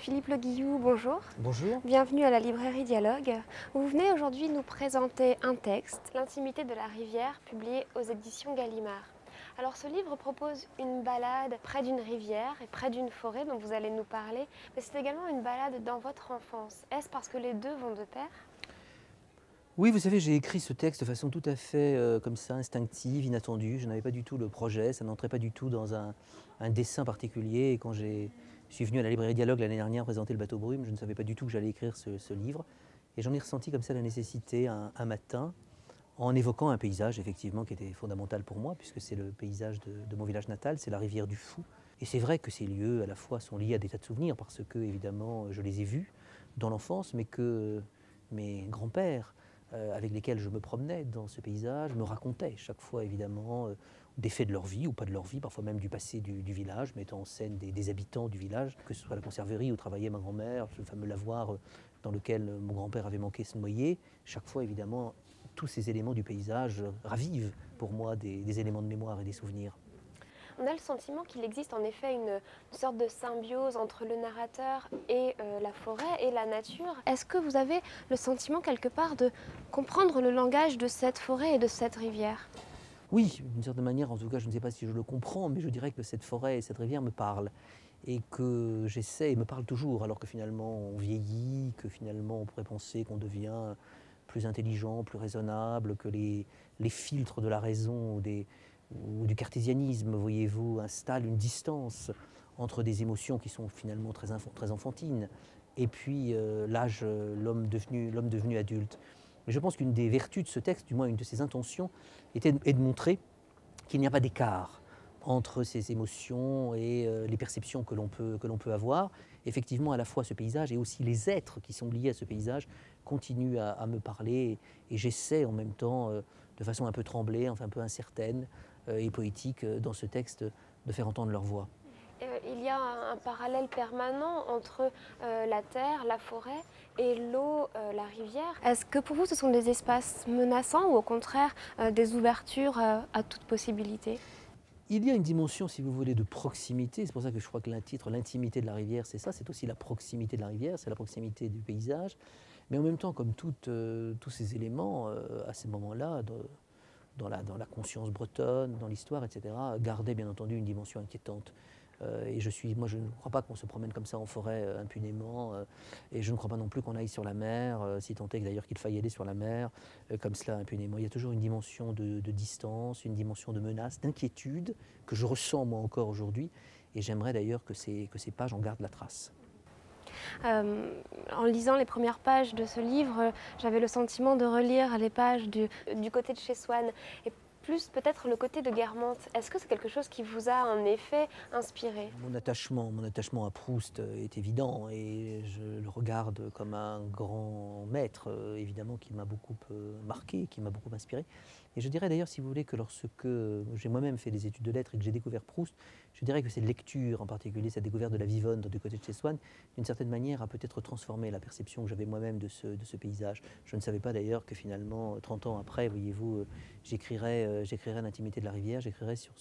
Philippe Le Guillou, bonjour. Bonjour. Bienvenue à la librairie Dialogue. Vous venez aujourd'hui nous présenter un texte, L'intimité de la rivière, publié aux éditions Gallimard. Alors ce livre propose une balade près d'une rivière et près d'une forêt dont vous allez nous parler, mais c'est également une balade dans votre enfance. Est-ce parce que les deux vont de pair? Oui, vous savez, j'ai écrit ce texte de façon tout à fait comme ça, instinctive, inattendue. Je n'avais pas du tout le projet, ça n'entrait pas du tout dans un dessin particulier. Et quand je suis venu à la librairie Dialogue l'année dernière présenter Le Bateau Brume, je ne savais pas du tout que j'allais écrire ce livre. Et j'en ai ressenti comme ça la nécessité un matin, en évoquant un paysage effectivement qui était fondamental pour moi, puisque c'est le paysage de mon village natal, c'est la rivière du Fou. Et c'est vrai que ces lieux à la fois sont liés à des tas de souvenirs, parce que évidemment je les ai vus dans l'enfance, mais que mes grands-pères, avec lesquels je me promenais dans ce paysage, me racontaient chaque fois évidemment des faits de leur vie ou pas de leur vie, parfois même du passé du village, mettant en scène des habitants du village, que ce soit la conserverie où travaillait ma grand-mère, le fameux lavoir dans lequel mon grand-père avait manqué se noyer. Chaque fois évidemment tous ces éléments du paysage ravivent pour moi des éléments de mémoire et des souvenirs. On a le sentiment qu'il existe en effet une sorte de symbiose entre le narrateur et la forêt et la nature. Est-ce que vous avez le sentiment quelque part de comprendre le langage de cette forêt et de cette rivière? Oui, d'une certaine manière, en tout cas, je ne sais pas si je le comprends, mais je dirais que cette forêt et cette rivière me parlent. Et que j'essaie, et me parlent toujours, alors que finalement on vieillit, que finalement on pourrait penser qu'on devient plus intelligent, plus raisonnable, que les filtres de la raison ou du cartésianisme, voyez-vous, installent une distance entre des émotions qui sont finalement très enfantines, et puis l'homme devenu adulte. Mais je pense qu'une des vertus de ce texte, du moins une de ses intentions, est de montrer qu'il n'y a pas d'écart entre ces émotions et les perceptions que l'on peut avoir. Effectivement, à la fois ce paysage et aussi les êtres qui sont liés à ce paysage continuent à me parler, et j'essaie en même temps, de façon un peu tremblée, enfin un peu incertaine et poétique, dans ce texte, de faire entendre leur voix. Il y a un parallèle permanent entre la terre, la forêt et l'eau, la rivière. Est-ce que pour vous ce sont des espaces menaçants ou au contraire des ouvertures à toute possibilité? Il y a une dimension, si vous voulez, de proximité. C'est pour ça que je crois que le titre, l'intimité de la rivière, c'est ça. C'est aussi la proximité de la rivière, c'est la proximité du paysage. Mais en même temps, comme tous ces éléments, à ce moment-là, dans la conscience bretonne, dans l'histoire, etc., gardaient bien entendu une dimension inquiétante. Moi, je ne crois pas qu'on se promène comme ça en forêt impunément, et je ne crois pas non plus qu'on aille sur la mer, si tant est que d'ailleurs qu'il faille aller sur la mer comme cela impunément. Il y a toujours une dimension de distance, une dimension de menace, d'inquiétude que je ressens moi encore aujourd'hui, et j'aimerais d'ailleurs que ces pages en gardent la trace. En lisant les premières pages de ce livre, j'avais le sentiment de relire les pages du côté de chez Swann et plus peut-être le côté de Guermantes. Est-ce que c'est quelque chose qui vous a en effet inspiré? Mon attachement à Proust est évident, et je le regarde comme un grand maître, évidemment, qui m'a beaucoup marqué, qui m'a beaucoup inspiré. Et je dirais d'ailleurs, si vous voulez, que lorsque j'ai moi-même fait des études de lettres et que j'ai découvert Proust, je dirais que cette lecture, en particulier cette découverte de la Vivonne du côté de chez Swann, d'une certaine manière a peut-être transformé la perception que j'avais moi-même de ce paysage. Je ne savais pas d'ailleurs que finalement, 30 ans après, voyez-vous, j'écrirais l'intimité de la rivière, j'écrirais sur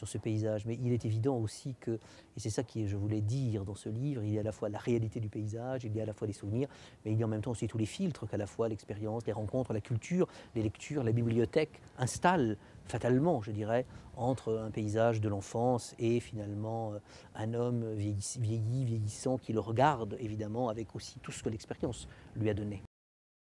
ce paysage. Mais il est évident aussi que, et c'est ça que je voulais dire dans ce livre, il y a à la fois la réalité du paysage, il y a à la fois les souvenirs, mais il y a en même temps aussi tous les filtres qu'à la fois l'expérience, les rencontres, la culture, les lectures, la bibliothèque installent fatalement, je dirais, entre un paysage de l'enfance et finalement un homme vieillissant, qui le regarde évidemment avec aussi tout ce que l'expérience lui a donné.